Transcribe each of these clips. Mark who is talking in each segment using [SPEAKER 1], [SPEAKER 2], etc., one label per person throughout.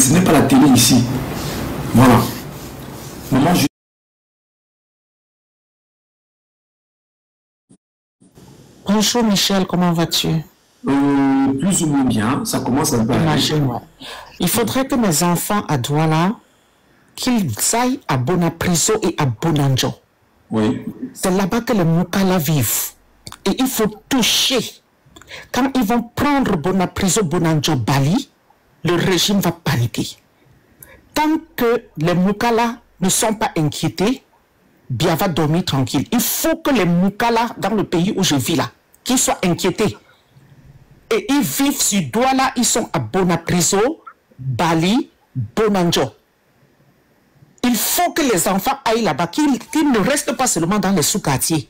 [SPEAKER 1] ce n'est pas la télé ici. Voilà. Maman,
[SPEAKER 2] Bonjour Michel, comment vas-tu?
[SPEAKER 1] plus ou moins bien, ça commence un peu à...
[SPEAKER 2] Imagine-moi. Il faudrait que mes enfants à Douala, qu'ils aillent à Bonapriso et à Bonanjo.
[SPEAKER 1] Oui.
[SPEAKER 2] C'est là-bas que les Moukala vivent. Et il faut toucher. Quand ils vont prendre Bonapriso, Bonanjo, Bali, le régime va paniquer. Tant que les Moukala ne sont pas inquiétés, Bia va dormir tranquille. Il faut que les Moukala, dans le pays où je vis là, qu'ils soient inquiétés. Et ils vivent sur Douala, ils sont à Bonapriso, Bali, Bonanjo. Il faut que les enfants aillent là-bas, qu'ils ne restent pas seulement dans les sous-quartiers.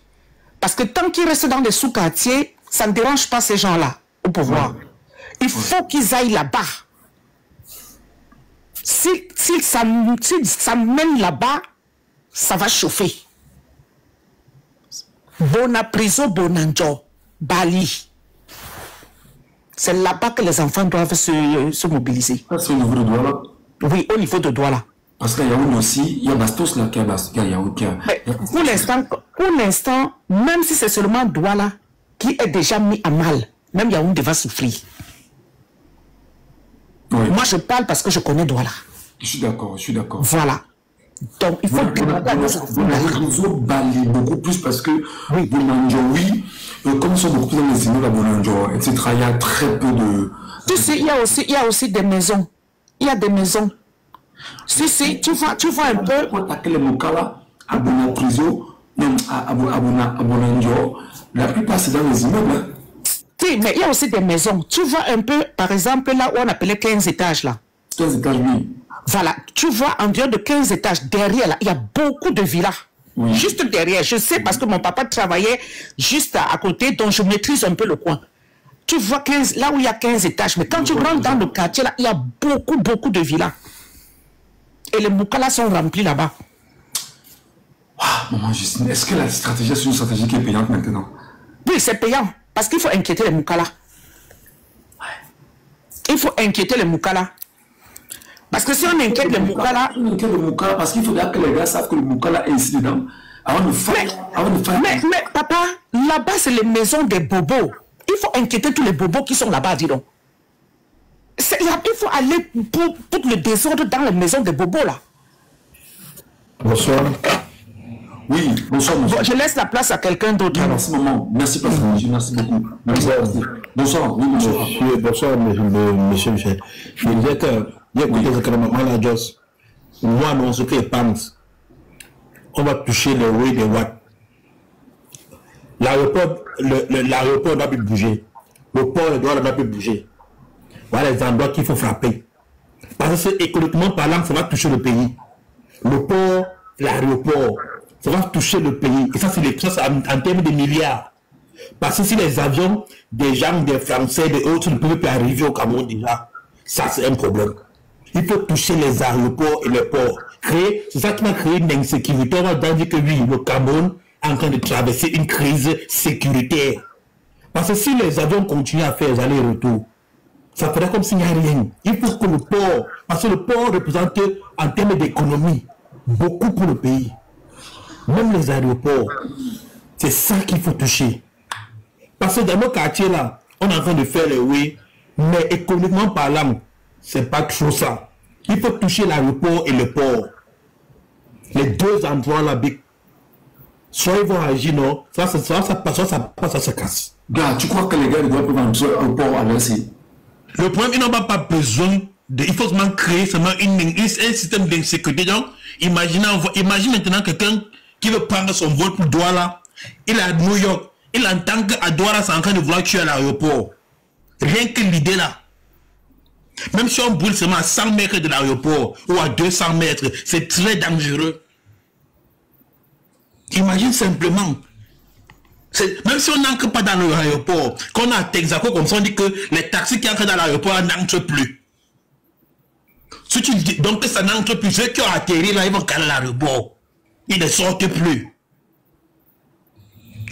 [SPEAKER 2] Parce que tant qu'ils restent dans les sous-quartiers, ça ne dérange pas ces gens-là au pouvoir. Il faut qu'ils aillent là-bas. Si ça mène là-bas, ça va chauffer. Bonapriso, Bonanjo, Bali. C'est là-bas que les enfants doivent se mobiliser.
[SPEAKER 1] C'est au niveau de Douala?
[SPEAKER 2] Oui, au niveau de Douala.
[SPEAKER 1] Parce qu'il y a Yaoundé aussi, il y a Bastos là, il y a Yaoundé.
[SPEAKER 2] Pour l'instant, même si c'est seulement Douala qui est déjà mis à mal, même Yaoundé va souffrir.
[SPEAKER 1] Oui.
[SPEAKER 2] Moi, je parle parce que je connais Douala.
[SPEAKER 1] Je suis d'accord, je suis d'accord.
[SPEAKER 2] Voilà. Donc, il faut demander à nos enfants.
[SPEAKER 1] Réseau Bali beaucoup plus parce que
[SPEAKER 2] Oui.
[SPEAKER 1] Bonanjo, oui, comme ils sont beaucoup plus dans les immeubles à Bonanjo, etc., il y a très peu de...
[SPEAKER 2] Tu sais, il y a aussi des maisons. Il y a des maisons. Si, tu vois un peu...
[SPEAKER 1] Pour attaquer les Moukala à Bonapriso, même à Bonanjo, la plupart c'est dans les immeubles. Hein.
[SPEAKER 2] Si, mais il y a aussi des maisons. Tu vois un peu, par exemple, là où on appelait 15 étages, là.
[SPEAKER 1] 15 étages, oui.
[SPEAKER 2] Voilà, tu vois environ de 15 étages. Derrière, là, il y a beaucoup de villas.
[SPEAKER 1] Oui.
[SPEAKER 2] Juste derrière. Je sais parce que mon papa travaillait juste à côté, donc je maîtrise un peu le coin. Tu vois 15, là où il y a 15 étages. Mais quand tu rentres dans le quartier, là, il y a beaucoup de villas. Et les Moukala sont remplis là-bas.
[SPEAKER 1] Ah, maman Justine, est-ce que la stratégie est une stratégie qui est payante maintenant?
[SPEAKER 2] Oui, c'est payant. Parce qu'il faut inquiéter les Moukala. Il faut inquiéter les Moukala. Parce que si on inquiète les Moukala...
[SPEAKER 1] On inquiète le Moukala parce qu'il faudra que les gars savent que le Moukala est ici dedans. Avant de faire...
[SPEAKER 2] Mais papa, là-bas, c'est les maisons des bobos. Il faut inquiéter tous les bobos qui sont là-bas, dis donc. Il faut aller pour le désordre dans les maisons des bobos, là.
[SPEAKER 1] Bonsoir. Oui, bonsoir, monsieur.
[SPEAKER 2] Bon, je laisse la place à quelqu'un d'autre.
[SPEAKER 1] Merci, maman. Merci, Pascal. Merci beaucoup. Merci. Bonsoir. Oui, bonsoir.
[SPEAKER 3] Bonsoir, monsieur Michel. Je disais que, il y a écouté ce que maman l'a dit. Moi, non, ce que je pense, on va toucher le oui des watts. L'aéroport doit plus bouger. Le port doit plus bouger. Voilà les endroits qu'il faut frapper. Parce que économiquement parlant, ça va toucher le pays. Le port, l'aéroport, ça va toucher le pays. Et ça, c'est en termes de milliards. Parce que si les avions des gens, des Français, des autres ne peuvent plus arriver au Cameroun déjà, ça c'est un problème. Il faut toucher les aéroports et les ports. C'est ça qui va créer une insécurité. On va dire que oui, le Cameroun est en train de traverser une crise sécuritaire. Parce que si les avions continuent à faire les allers-retours, ça ferait comme s'il n'y a rien. Il faut que le port, parce que le port représente en termes d'économie beaucoup pour le pays. Même les aéroports, c'est ça qu'il faut toucher. Parce que dans nos quartiers là, on est en train de faire les oui, mais économiquement parlant, c'est pas trop ça. Il faut toucher l'aéroport et le port. Les deux endroits là, soit ils vont agir, non, ça se casse.
[SPEAKER 1] Gars, tu crois que les gars doivent prendre un port à l'Asie?
[SPEAKER 3] Le problème, ils n'ont pas besoin de... Il faut seulement créer seulement un système d'insécurité. Donc, imagine maintenant quelqu'un qui veut prendre son vol pour Douala. Il est à New York. Il entend qu'à Douala, c'est en train de vouloir tuer à l'aéroport. Rien que l'idée là. Même si on brûle seulement à 100 mètres de l'aéroport ou à 200 mètres, c'est très dangereux. Imagine simplement. Même si on n'entre pas dans l'aéroport, qu'on a un Texaco comme ça, on dit que les taxis qui entrent dans l'aéroport n'entrent plus. Si tu dis donc que ça n'entre plus, ceux qui ont atterri là, ils vont caler l'aéroport. Ils ne sortent plus.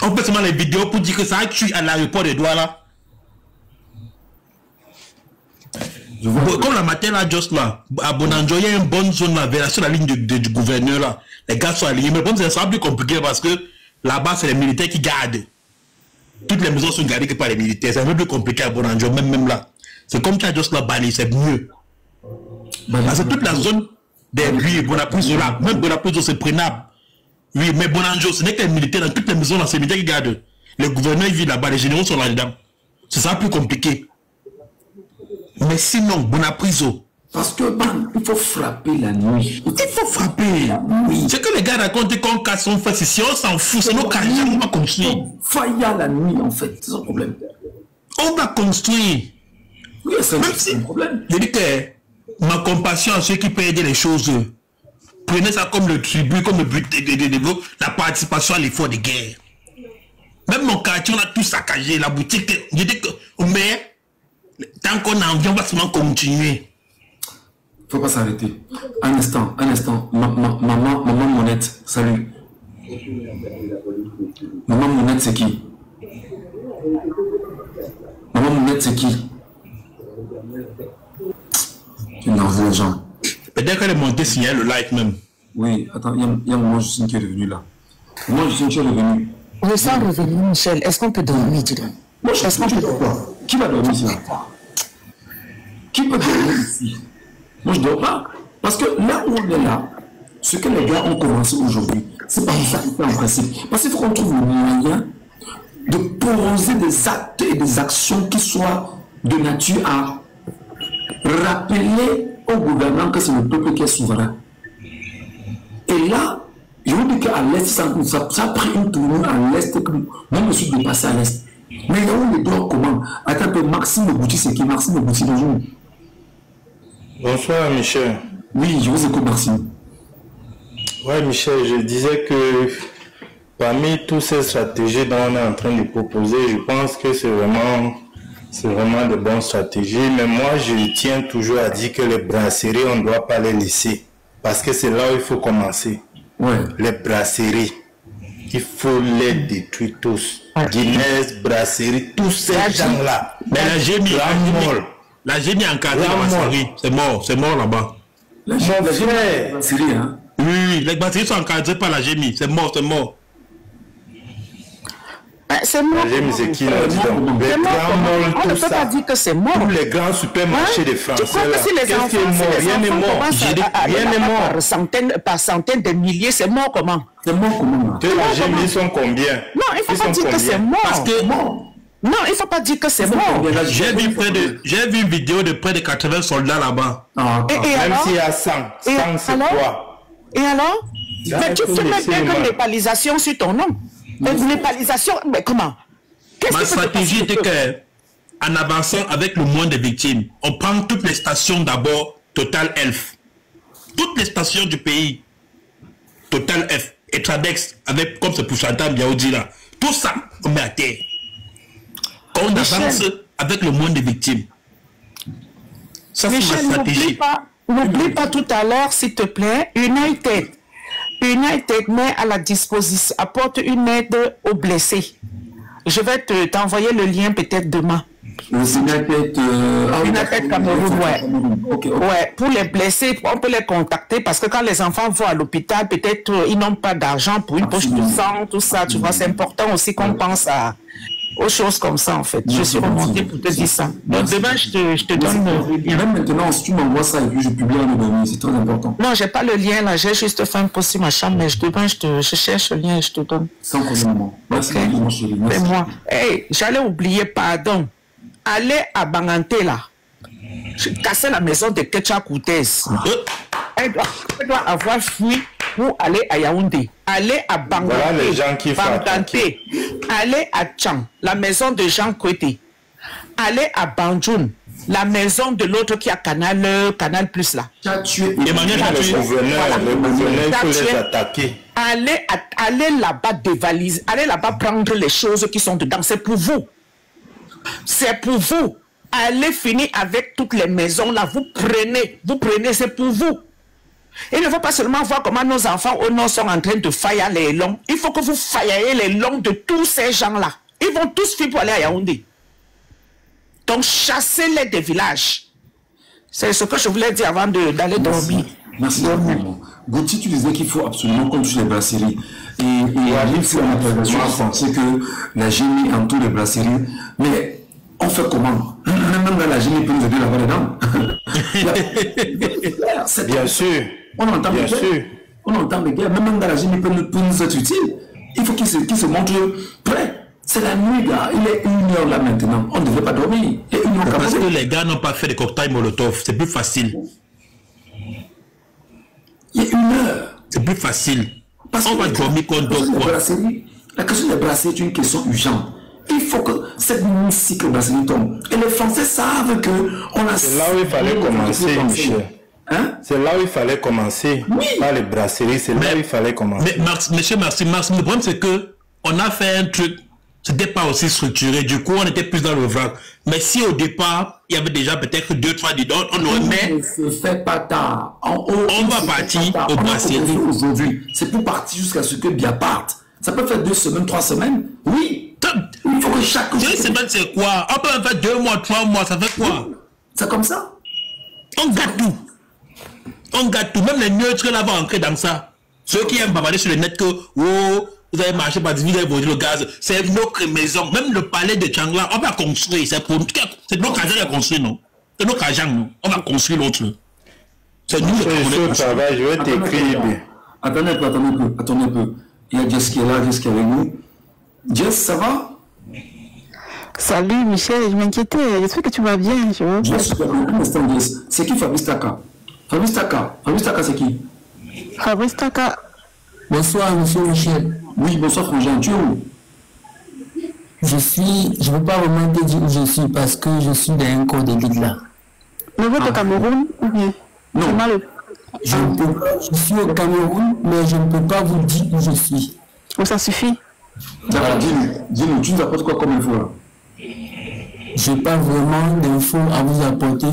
[SPEAKER 3] On peut seulement les vidéos pour dire que ça a tué à l'aéroport de Douala. Comme la matin là, juste là, à Bonanjo, il y a une bonne zone là, sur la ligne du gouverneur là. Les gars sont alignés. Mais bon, ça sera plus compliqué parce que là-bas, c'est les militaires qui gardent. Toutes les maisons sont gardées que par les militaires. C'est un peu plus compliqué à Bonanjo, même là. C'est comme tu as juste là, Bali, c'est mieux. Parce que toute la zone des rues, Bonapriso là, même Bonapriso, c'est prenable. Oui, mais Bonanjo, ce n'est que les militaires dans toutes les maisons là, c'est les militaires qui gardent. Les gouverneurs vivent là-bas, les généraux sont là-dedans. Ce sera plus compliqué. Mais sinon, Bonapriso.
[SPEAKER 1] Parce que, il faut frapper la nuit.
[SPEAKER 3] Il faut frapper. Oui. C'est que les gars racontent qu'on casse son fait. Si on s'en fout, c'est nos carrières, on va construire.
[SPEAKER 1] Faille à la nuit, en fait. C'est un problème.
[SPEAKER 3] On va construire.
[SPEAKER 1] Oui, c'est un problème.
[SPEAKER 3] Je dis que ma compassion à ceux qui peuvent aider les choses, prenez ça comme le tribut, comme le but de la participation à l'effort de guerre. Même mon quartier, on a tout saccagé, la boutique. Je dis que, mais, tant qu'on a envie, on va seulement continuer.
[SPEAKER 1] Il ne faut pas s'arrêter. Un instant. Maman Monette, salut. Maman Monette, c'est qui? Maman Monette, c'est qui? Tu énerves les gens.
[SPEAKER 3] Peut-être qu'elle est montée signer le like même.
[SPEAKER 1] Oui, attends, il y a un moment Justine qui est revenu là. Moi, Justine qui est revenu.
[SPEAKER 2] Je sens revenir, Michel. Est-ce qu'on peut dormir, dis donc?
[SPEAKER 1] Moi, je pense que quoi? Qui va dormir ici? Qui peut dormir ici? Moi, je ne dors pas. Parce que là où on est là, ce que les gars ont commencé aujourd'hui, c'est pas ça qui fait en principe. Parce qu'il faut qu'on trouve le moyen de poser des actes et des actions qui soient de nature à rappeler au gouvernement que c'est le peuple qui est souverain. Et là, je vous dis qu'à l'Est, ça a pris une tournure à l'Est, que moi, je me suis dépassé à l'Est. Mais là où les dors comment? Attends un peu, Maxime Bouti, c'est qui? Maxime Bouti, bonjour.
[SPEAKER 4] Bonsoir Michel.
[SPEAKER 1] Oui, je vous écoute, Maxime.
[SPEAKER 4] Ouais Michel, je disais que parmi toutes ces stratégies dont on est en train de proposer, je pense que c'est vraiment de bonnes stratégies. Mais moi, je tiens toujours à dire que les brasseries, on ne doit pas les laisser. Parce que c'est là où il faut commencer.
[SPEAKER 1] Ouais.
[SPEAKER 4] Les brasseries, il faut les détruire tous. Guinness, brasserie, tous ces gens-là.
[SPEAKER 3] Mais la génie encadrée dans la série, c'est mort là-bas.
[SPEAKER 1] La série, hein?
[SPEAKER 3] Oui, les brasseries sont encadrées par la génie, c'est mort.
[SPEAKER 2] C'est mort.
[SPEAKER 4] La génie, c'est qui là?
[SPEAKER 2] On ne peut pas dire que c'est mort.
[SPEAKER 4] Tous les grands supermarchés de France.
[SPEAKER 2] Tu crois que si les enfants,
[SPEAKER 4] rien n'est mort.
[SPEAKER 2] Rien n'est mort. Par centaines de milliers, c'est mort comment?
[SPEAKER 1] C'est mort comment?
[SPEAKER 4] La génie, ils sont combien?
[SPEAKER 2] Non, il ne faut pas dire que c'est mort.
[SPEAKER 3] Parce que
[SPEAKER 2] non, il ne faut pas dire que c'est mort.
[SPEAKER 3] J'ai vu une vidéo de près de 80 soldats là-bas.
[SPEAKER 4] Même s'il y a 100, c'est quoi?
[SPEAKER 2] Et alors? Mais tu fais même bien que népalisation sur ton nom. Une népalisation, mais comment?
[SPEAKER 3] Ma stratégie était qu'en avançant avec le moins de victimes, on prend toutes les stations d'abord, Total Elf. Toutes les stations du pays, Total F, et Tradex, avec comme ce pourcentage Biaoudi là. Tout ça, on met à terre. Quand on avance avec le moins de victimes. Ça, c'est ma stratégie.
[SPEAKER 2] N'oublie pas tout à l'heure, s'il te plaît, United met à la disposition, apporte une aide aux blessés. Je vais t'envoyer le lien peut-être demain.
[SPEAKER 1] United
[SPEAKER 2] Cameroun, ouais. Ouais, pour les blessés, on peut les contacter parce que quand les enfants vont à l'hôpital, peut-être ils n'ont pas d'argent pour une poche de sang, tout ça, tu vois, c'est important aussi qu'on pense aux choses comme ça en fait. Je suis remonté pour te dire ça. Donc demain, je te donne le lien.
[SPEAKER 1] Même maintenant, si tu m'envoies ça et puis je publie en anonyme, c'est très important.
[SPEAKER 2] Non, j'ai pas le lien là, j'ai juste fait un post sur ma chambre, mais demain, je cherche le lien et je te donne.
[SPEAKER 1] Sans problème. Merci, mon chéri.
[SPEAKER 2] C'est moi. Hey, j'allais oublier, pardon. Allez à Banganté là. J'ai cassé la maison de Ketcha Koutez. Elle doit avoir fui pour aller à Yaoundé. Allez à Banganté.
[SPEAKER 4] Voilà les gens qui
[SPEAKER 2] Banganté. Allez à Tchang, la maison de Jean Kouete. Allez à Banjoun, la maison de l'autre qui a Canal Plus là.
[SPEAKER 4] Le gouverneur, il faut les attaquer.
[SPEAKER 2] Allez là-bas dévaliser. Allez là-bas prendre les choses qui sont dedans. C'est pour vous. C'est pour vous. Allez finir avec toutes les maisons là. Vous prenez, c'est pour vous. Il ne faut pas seulement voir comment nos enfants au nord sont en train de faillir les longs. Il faut que vous failliez les longs de tous ces gens-là. Ils vont tous fuir pour aller à Yaoundé. Donc chassez-les des villages. C'est ce que je voulais dire avant d'aller dormir.
[SPEAKER 1] Merci. Gauthier, tu disais qu'il faut absolument qu'on touche les brasseries. Et il faut une intervention française que la génie entoure les brasseries. Mais on fait comment? Même dans la génie peut nous aider là-bas dedans.
[SPEAKER 4] Bien sûr.
[SPEAKER 1] On entend bien sûr. On entend les gars. Même dans la génie peut nous être utile. Il faut qu'il se montre prêt. C'est la nuit, gars. Il est 1h là maintenant. On ne devrait pas dormir.
[SPEAKER 3] Parce que les gars n'ont pas fait des cocktails Molotov. C'est plus facile.
[SPEAKER 1] Il y a 1h.
[SPEAKER 3] C'est plus facile.
[SPEAKER 1] Parce
[SPEAKER 3] on va dormir qu'on dort quoi.
[SPEAKER 1] La question des brasseries est une question urgente. Il faut que cette cycle brasserie tombe. Et les Français savent que on a...
[SPEAKER 4] C'est là où il fallait commencer, Michel.
[SPEAKER 1] Hein?
[SPEAKER 4] C'est là où il fallait commencer.
[SPEAKER 1] Oui.
[SPEAKER 4] Pas les brasseries, c'est là où il fallait commencer.
[SPEAKER 3] Mais monsieur Marcy, le problème c'est que on a fait un truc, c'était pas aussi structuré, du coup on était plus dans le vrac. Mais si au départ, il y avait déjà peut-être 2-3 bidons, on aurait mis...
[SPEAKER 1] Ne se fait pas tard.
[SPEAKER 3] On va partir au brasserie.
[SPEAKER 1] Aujourd'hui, c'est pour partir jusqu'à ce que bien parte. Ça peut faire 2 semaines, 3 semaines. Oui. Il faut que chaque...
[SPEAKER 3] 2 semaines c'est quoi? On peut en faire 2 mois, 3 mois, ça fait quoi?
[SPEAKER 1] C'est comme ça.
[SPEAKER 3] On gâte tout. On gâte tout. Même les neutres là vont entrer dans ça. Ceux qui aiment bavarder sur le net que oh, vous avez marché par 10 000, vous avez volé le gaz. C'est notre maison. Même le palais de Changla, on va construire. C'est notre argent qui a construit, non? C'est notre argent, non? On va construire l'autre. C'est nous
[SPEAKER 4] le travail, je vais t'écrire.
[SPEAKER 1] Attendez un peu. Il y a Jess qui est là, Jess qui est avec nous. Jess, ça va?
[SPEAKER 5] Salut Michel, je m'inquiétais. J'espère que tu vas bien.
[SPEAKER 1] C'est qui Fabrice Taka? Fabrice Taka, c'est qui?
[SPEAKER 5] Fabrice Taka.
[SPEAKER 6] Bonsoir, monsieur Michel.
[SPEAKER 1] Oui, bonsoir, Frangin. Tu es où?
[SPEAKER 6] Je ne veux pas vraiment te dire où je suis parce que je suis dans un corps d'élite là.
[SPEAKER 5] Mais vous êtes au Cameroun ou bien?
[SPEAKER 1] Non.
[SPEAKER 6] Je suis au Cameroun, mais je ne peux pas vous dire où je suis.
[SPEAKER 5] Oh, ça suffit.
[SPEAKER 1] D'accord, dis-nous, tu nous apportes quoi comme info là?
[SPEAKER 6] Je n'ai pas vraiment d'infos à vous apporter,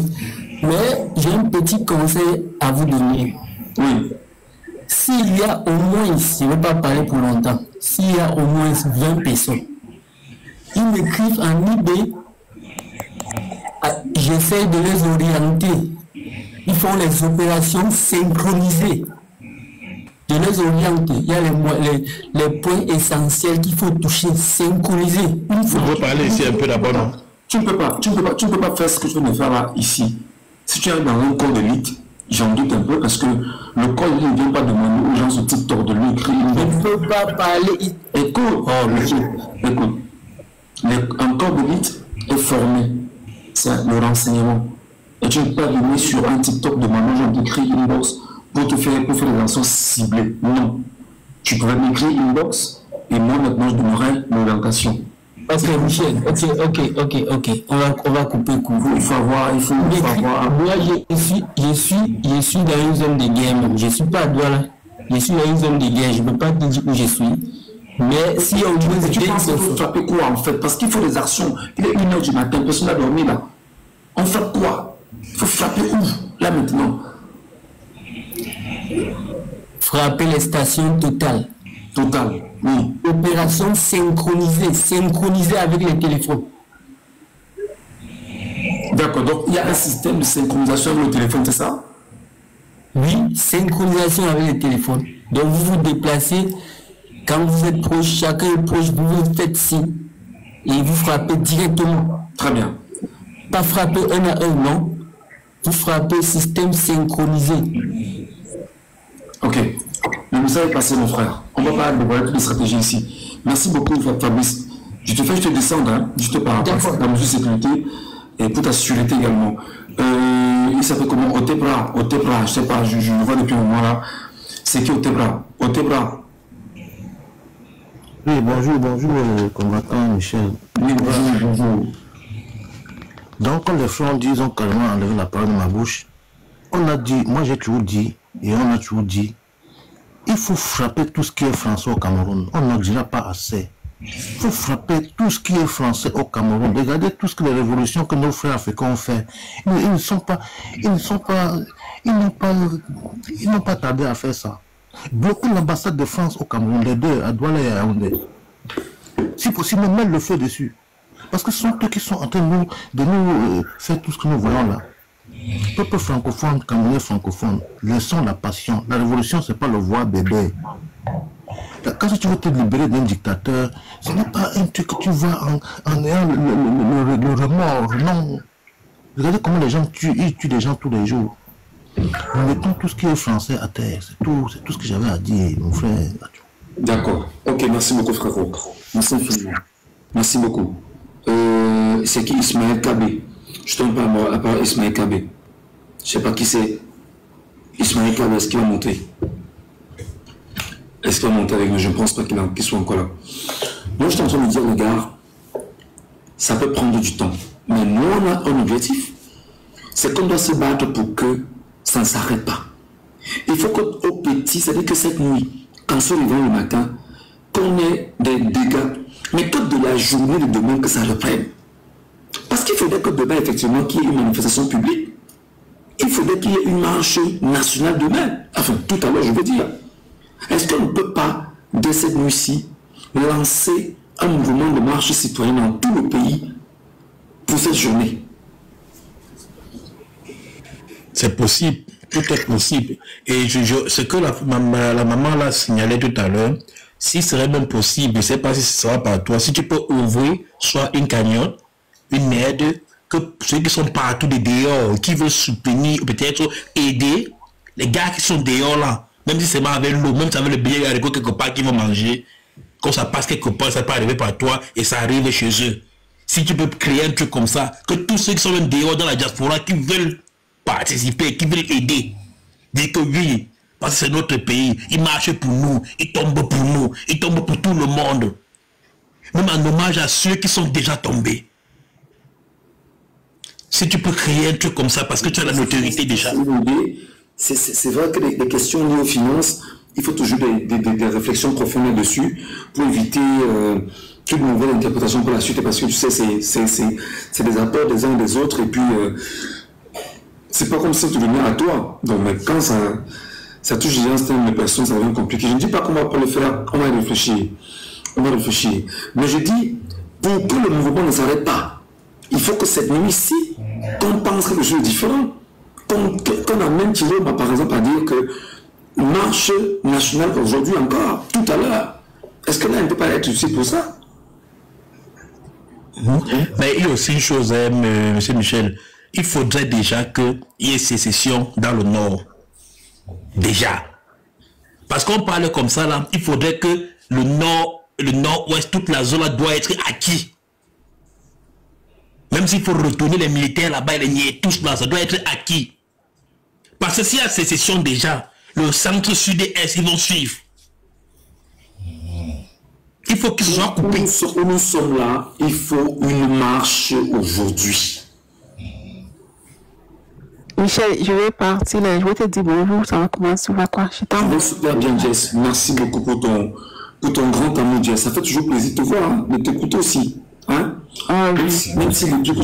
[SPEAKER 6] mais j'ai un petit conseil à vous donner.
[SPEAKER 1] Oui.
[SPEAKER 6] S'il y a au moins, je ne vais pas parler pour longtemps, s'il y a au moins 20 personnes, ils m'écrivent en eBay, j'essaie de les orienter. Ils font les opérations synchronisées. De les orienter. Il y a les points essentiels qu'il faut toucher, synchroniser.
[SPEAKER 3] On peut parler ici un peu d'abord, non?
[SPEAKER 1] Tu ne peux pas faire ce que tu viens de faire là, ici. Si tu es dans un corps d'élite, j'en doute un peu parce que le corps d'élite ne vient pas demander aux gens sur TikTok de lui écrire.
[SPEAKER 6] Je ne peux pas parler.
[SPEAKER 1] Écoute, un corps d'élite est formé. C'est le renseignement. Et tu ne peux pas venir sur un TikTok demander aux gens d'écrire inbox pour faire des actions ciblées. Non. Tu pourrais m'écrire inbox et moi maintenant je donnerai l'orientation.
[SPEAKER 6] Ok, Michel, ok. On va couper court.
[SPEAKER 1] Il faut avoir.
[SPEAKER 6] Moi, je suis dans une zone de guerre. Je ne suis pas à Douala. Je suis dans une zone de guerre. Je ne peux pas te dire où je suis. Mais si on veut...
[SPEAKER 1] Tu penses qu'il faut frapper quoi en fait? Parce qu'il faut des actions. Il est 1h du matin, personne n'a dormi là. On fait quoi? Il faut frapper où là maintenant?
[SPEAKER 6] Frapper les stations Total.
[SPEAKER 1] Total, oui.
[SPEAKER 6] Opération synchronisée avec les téléphones.
[SPEAKER 1] D'accord, donc il y a un système de synchronisation avec le téléphone, c'est ça?
[SPEAKER 6] Oui, synchronisation avec les téléphones. Donc vous vous déplacez, quand vous êtes proche, chacun est proche, vous vous faites signe et vous frappez directement.
[SPEAKER 1] Très bien.
[SPEAKER 6] Pas frapper un à un, non. Vous frappez système synchronisé.
[SPEAKER 1] Ok. Le message est passé, mon frère. On ne va pas dévoiler toutes les stratégies ici. Merci beaucoup, Fabrice. Je te descendre, hein, juste par rapport à la mesure de sécurité et pour ta sécurité également. Il s'appelle comment? Otebra, je sais pas, je le vois depuis un moment là. C'est qui Otebra?
[SPEAKER 7] Oui, bonjour, combattant Michel.
[SPEAKER 1] Oui, bonjour.
[SPEAKER 7] Donc, quand les Francs disent, ont carrément enlevé la parole de ma bouche, on a dit, moi j'ai toujours dit, et on a toujours dit, il faut frapper tout ce qui est français au Cameroun. On n'en dira pas assez. Il faut frapper tout ce qui est français au Cameroun. Regardez tout ce que les révolutions que nos frères africains ont fait. Ils n'ont pas tardé à faire ça. Bloquer l'ambassade de France au Cameroun, les deux, à Douala et à Yaoundé. Si possible, mettre le feu dessus. Parce que ce sont eux qui sont en train de nous faire tout ce que nous voyons là. Peuple francophone, Camerounais francophone, laissons la passion. La révolution, c'est pas le voir bébé. Quand tu veux te libérer d'un dictateur, ce n'est pas un truc que tu vas en ayant le remords, non. Regardez comment les gens tuent, ils tuent des gens tous les jours. Nous mettons tout ce qui est français à terre, c'est tout ce que j'avais à dire, mon frère.
[SPEAKER 1] D'accord. Ok, merci beaucoup, frérot. Merci infiniment. Merci beaucoup. C'est qui Ismaël Kabé? Je tombe pas à part Ismaël Kabé. Je sais pas qui c'est. Ismaël Kabé, est-ce qu'il va monter? Est-ce qu'il va monter avec nous? Je ne pense pas qu'il soit encore là. Moi, je suis en train de dire, les gars, ça peut prendre du temps. Mais nous, on a un objectif. C'est qu'on doit se battre pour que ça ne s'arrête pas. Il faut qu'au petit, c'est-à-dire que cette nuit, quand on se réveille le matin, qu'on ait des dégâts, mais que de la journée de demain, que ça reprenne. Parce qu'il faudrait que demain, effectivement, qu'il y ait une manifestation publique. Il faudrait qu'il y ait une marche nationale demain. Enfin, tout à l'heure, je veux dire. Est-ce qu'on ne peut pas, dès cette nuit-ci, lancer un mouvement de marche citoyenne dans tout le pays pour cette journée?
[SPEAKER 3] C'est possible, tout est possible. Et ce que la maman l'a signalé tout à l'heure, si ce serait même possible, je ne sais pas si ce sera par toi, si tu peux ouvrir soit une cagnotte, une aide, que ceux qui sont partout des dehors, qui veulent soutenir, peut-être aider les gars qui sont dehors là, même si c'est mal avec l'eau, même si avec le billet avec quelque part qu'ils vont manger, quand ça passe quelque part, ça peut arriver par toi et ça arrive chez eux. Si tu peux créer un truc comme ça, que tous ceux qui sont même dehors dans la diaspora, qui veulent participer, qui veulent aider, dire que oui, parce que c'est notre pays, il marche pour nous, il tombe pour nous, il tombe pour tout le monde. Même en hommage à ceux qui sont déjà tombés. Si tu peux créer un truc comme ça, parce que tu as la notoriété déjà.
[SPEAKER 1] C'est vrai que les questions liées aux finances, il faut toujours des réflexions profondes dessus pour éviter toute nouvelle interprétation pour la suite, parce que tu sais, c'est des apports des uns et des autres, et puis c'est pas comme si tu venais à toi. Donc, mais quand ça touche déjà un certain nombre de personnes, ça devient compliqué. Je ne dis pas qu'on va pas le faire, on va réfléchir. On va réfléchir. Mais je dis, pour que le mouvement ne s'arrête pas, il faut que cette nuit-ci, qu'on pense quelque chose de différent. Qu'on amène Thierry, par exemple, à dire que marche nationale aujourd'hui encore, tout à l'heure. Est-ce que là, il ne peut pas être utile pour ça?
[SPEAKER 3] Mais il y a aussi une chose, M. Michel. Il faudrait déjà qu'il y ait sécession dans le Nord. Déjà. Parce qu'on parle comme ça, là, il faudrait que le Nord-Ouest, toute la zone là, doit être acquis. Même s'il faut retourner les militaires là-bas, les nier tous là, ça doit être acquis. Parce que s'il y a sécession déjà, le centre, sud et est, ils vont suivre. Il faut qu'ils soient coupés.
[SPEAKER 1] Nous sommes là, il faut une marche aujourd'hui.
[SPEAKER 5] Michel, je vais partir là, je vais te dire bonjour, ça va commencer, on va quoi? Je t'envoie.
[SPEAKER 1] Super bien, Jess. Merci beaucoup pour ton grand amour, Jess. Ça fait toujours plaisir de te voir, hein, de t'écouter aussi. Hein?
[SPEAKER 5] Ah, oui.
[SPEAKER 1] Même si du coup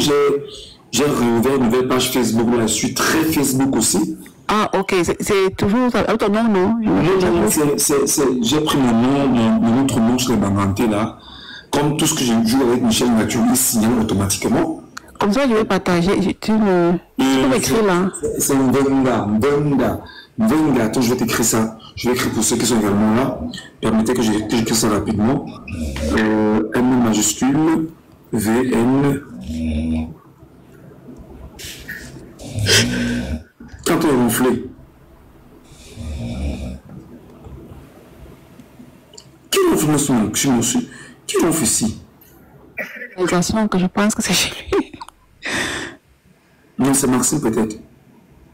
[SPEAKER 1] j'ai réouvert une nouvelle page Facebook, là, je suis très Facebook aussi.
[SPEAKER 5] Ah, ok, c'est toujours ton nom, non?
[SPEAKER 1] Non, j'ai pris mon nom, notre nom, je l'ai inventé là. Comme tout ce que j'ai joué avec Michel Mathieu, il signale automatiquement.
[SPEAKER 5] Comme ça, je vais partager. Tu peux m'écrire là.
[SPEAKER 1] C'est un Venga. Attends, je vais t'écrire ça. Je vais écrire pour ceux qui sont également là. Permettez que j'écris ça rapidement. M majuscule, VN. Quand on est ronflé. Qui ronfle sur qui ronfle ici?
[SPEAKER 5] Que je pense que c'est chez lui.
[SPEAKER 1] Non, c'est Maxime peut-être.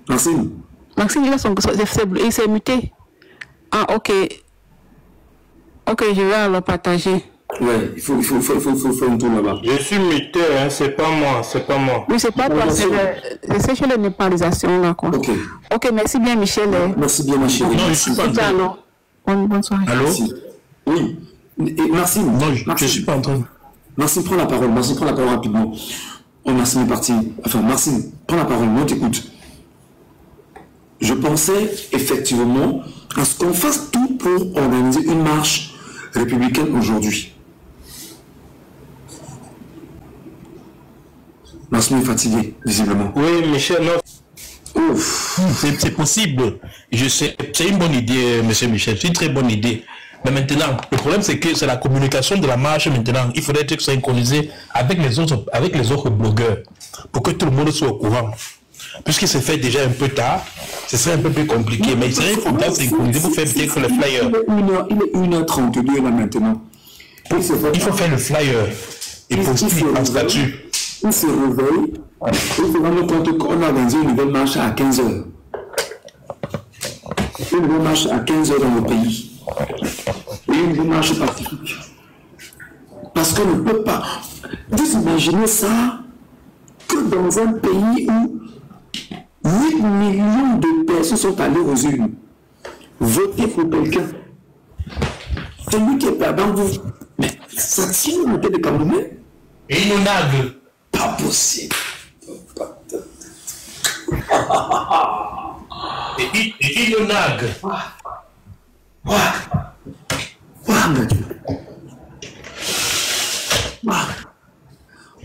[SPEAKER 1] Maxime,
[SPEAKER 5] il s'est muté. Ah, ok. Ok, je vais alors partager.
[SPEAKER 1] Ouais, il faut un tour là-bas.
[SPEAKER 4] Je suis muté, hein, c'est pas moi.
[SPEAKER 5] Oui, c'est pas toi, c'est chez la népalisation là, quoi.
[SPEAKER 1] Ok.
[SPEAKER 5] Ok, merci bien, Michel.
[SPEAKER 1] Merci bien, ma chérie.
[SPEAKER 3] Non, je suis pas en train.
[SPEAKER 5] Bonne soirée.
[SPEAKER 3] Allô?
[SPEAKER 1] Oui. Et Maxime.
[SPEAKER 3] Non, je suis pas en train.
[SPEAKER 1] Maxime, prends la parole. Maxime, prends la parole rapidement. Oh, Maxime est parti. Enfin, Maxime, prends la parole. Moi, t'écoute. Je pensais effectivement à ce qu'on fasse tout pour organiser une marche républicaine aujourd'hui. Maxime est fatigué, visiblement.
[SPEAKER 4] Oui, Michel, non.
[SPEAKER 3] C'est possible. C'est une bonne idée, monsieur Michel. C'est une très bonne idée. Mais maintenant, le problème, c'est que c'est la communication de la marche maintenant. Il faudrait être synchronisé avec les autres blogueurs pour que tout le monde soit au courant. Puisque c'est fait déjà un peu tard, ce serait un peu plus compliqué. Mais il serait important de synchroniser pour faire bien que le flyer.
[SPEAKER 1] Il est 1h32 là maintenant.
[SPEAKER 3] Il faut faire le flyer et poster en statut.
[SPEAKER 1] Il se réveille, il se rend compte qu'on a organisé une nouvelle marche à 15h. Une nouvelle marche à 15h dans le pays. Et une nouvelle marche pacifique. Parce qu'on ne peut pas. Vous imaginez ça que dans un pays où 8 millions de personnes sont allées aux urnes, voter pour quelqu'un. Celui qui est perdant, vous. Mais ça tient le tête de Camerounais.
[SPEAKER 3] Et il nous nague.
[SPEAKER 1] Pas possible.
[SPEAKER 3] Et il nous nague.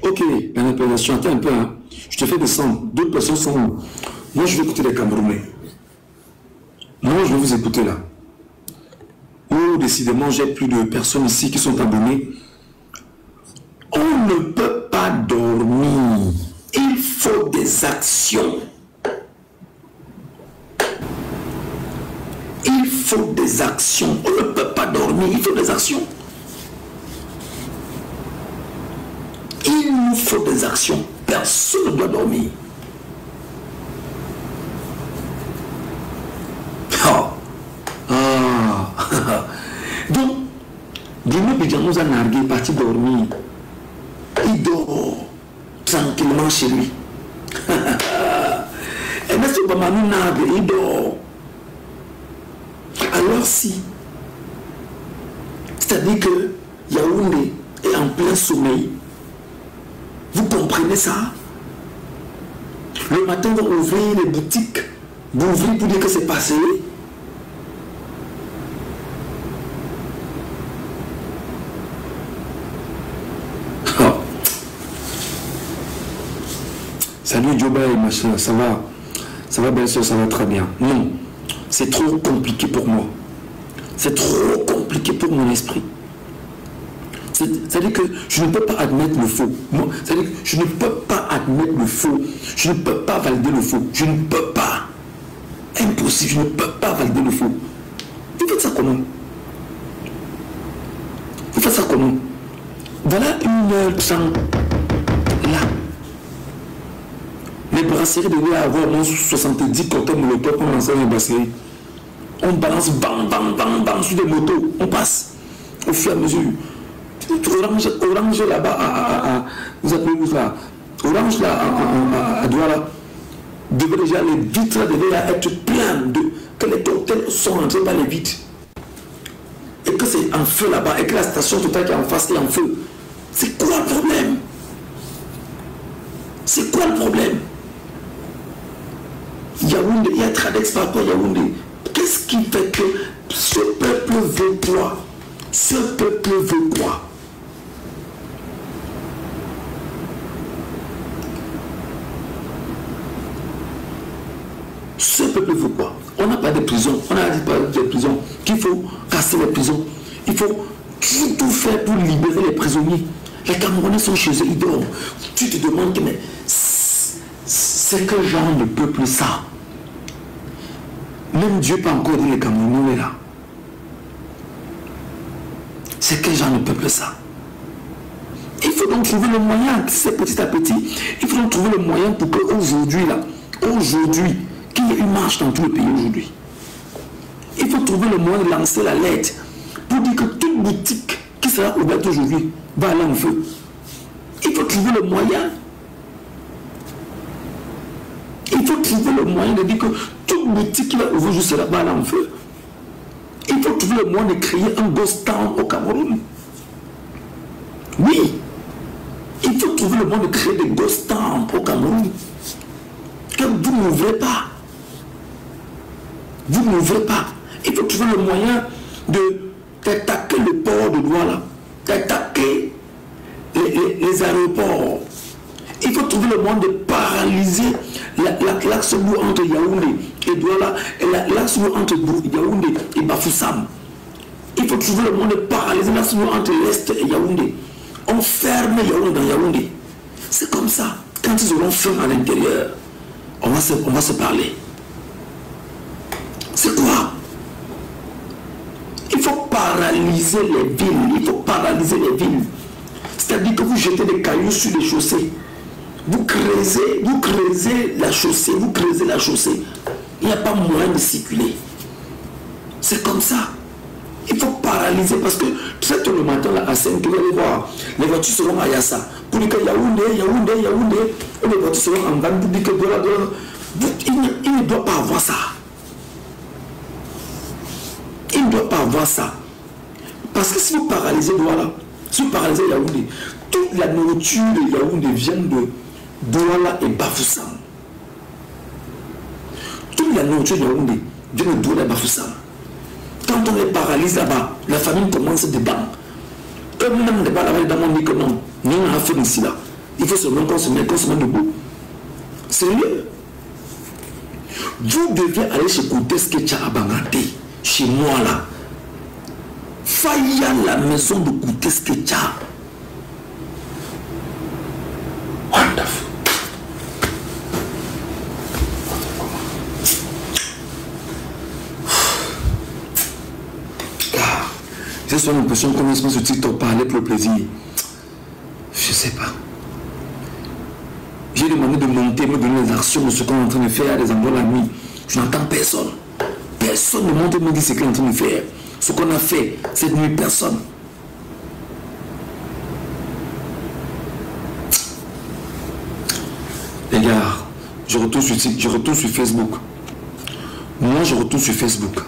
[SPEAKER 1] Ok, la interpellation, attends un peu. Hein. Je te fais descendre. D'autres personnes sont où? Moi, je vais écouter les Camerounais. Moi, je vais vous écouter là. Oh, décidément, j'ai plus de personnes ici qui sont abonnées. On ne peut pas dormir. Il faut des actions. Il faut des actions. On ne peut pas dormir. Il faut des actions. Il nous faut des actions. Personne ne doit dormir. Donc, Dino Bidjan nous a nargué, parti dormir. Il dort tranquillement chez lui. Et M. Obama nous nargue, il dort. Alors si, c'est-à-dire que Yaoundé est en plein sommeil, vous comprenez ça? Le matin, vous ouvrez les boutiques, vous ouvrez pour dire que c'est passé. Salut Djoba et ma soeur, ça va bien sûr, ça va très bien. Non, c'est trop compliqué pour moi. C'est trop compliqué pour mon esprit. C'est-à-dire que je ne peux pas admettre le faux. C'est-à-dire que je ne peux pas admettre le faux. Je ne peux pas valider le faux. Je ne peux pas. Impossible, je ne peux pas valider le faux. Vous faites ça comment? Vous faites ça comment? Voilà 1h30. Là. Les brasseries devaient avoir 70 cocktails Molotov pour lancer les brasseries. On balance bam bam bam bam sur des motos. On passe au fur et à mesure. Orange là-bas vous appelez où ça? Orange là à Douala. Déjà les vitres devaient être pleines que les cocktails sont rentrés par les vitres. Et que c'est en feu là-bas. Et que la station totale qui est en face est en feu. C'est quoi le problème? C'est quoi le problème? Yaoundé, il y a Tradex par rapport à Yaoundé. Qu'est-ce qui fait que ce peuple veut quoi? Ce peuple veut quoi? Ce peuple veut quoi? On n'a pas de prison. On n'a pas de prison. Qu'il faut casser les prisons. Il faut tout faire pour libérer les prisonniers. Les Camerounais sont chez eux, ils dorment. Tu te demandes, mais c'est quel genre de peuple ça? Même Dieu peut encore dire les Camerounais là. C'est quel genre de peuple ça? Il faut donc trouver le moyen, c'est petit à petit, il faut donc trouver le moyen pour qu'aujourd'hui là, qu'il y ait une marche dans tout le pays aujourd'hui. Il faut trouver le moyen de lancer la lettre pour dire que toute boutique qui sera ouverte aujourd'hui va aller en feu. Il faut trouver le moyen. Il faut trouver le moyen de dire que toute boutique qui va ouvrir aujourd'hui va aller en feu. Il faut trouver le moyen de créer un ghost town au Cameroun. Oui. Il faut trouver le moyen de créer des ghost towns au Cameroun. Que vous n'ouvrez pas. Vous n'ouvrez pas. Il faut trouver le moyen d'attaquer le port de Douala, d'attaquer les aéroports. Il faut trouver le moyen de paralyser l'axe lourd entre Yaoundé et Douala, et l'axe lourd entre Yaoundé et Bafoussam. Il faut trouver le moyen de paralyser l'axe lourd entre l'Est et Yaoundé. On ferme Yaoundé dans Yaoundé. C'est comme ça. Quand ils auront faim à l'intérieur, on va se parler. C'est quoi? Il faut paralyser les villes. Il faut paralyser les villes. C'est-à-dire que vous jetez des cailloux sur les chaussées. Vous creusez la chaussée. Vous creusez la chaussée. Il n'y a pas moyen de circuler. C'est comme ça. Il faut paralyser parce que très tôt le matin là, à 5 vous allez voir, les voitures seront à Yassa. Pour dire que Yaoundé, et les voitures seront en vanne pour dire que il ne doit pas avoir ça. Il ne doit pas avoir ça. Parce que si vous paralysez Douala, si vous paralysez Yaoundé, toute la nourriture de Yaoundé vient de Douala et Bafoussam. Toute la nourriture de Yaoundé vient de Douala et Bafoussam. Quand on les paralyse là-bas, la famine commence dedans. Eux-mêmes là-bas, on dit que non, nous on a fait ici là. Il faut seulement qu'on se mette debout. Sérieux? Vous devez aller chez Kouteskecha à Banganté, chez moi là. Faille à la maison de Kouteskecha. Wonderful. J'ai soit l'impression qu'on se met sur TikTok parler pour le plaisir. Je sais pas. J'ai demandé de monter, me donner les actions de ce qu'on est en train de faire à des endroits la nuit. Je n'entends personne. Personne ne monte et me dit ce qu'on est en train de faire. Ce qu'on a fait cette nuit, personne. Les gars, je retourne sur Facebook. Moi, je retourne sur Facebook.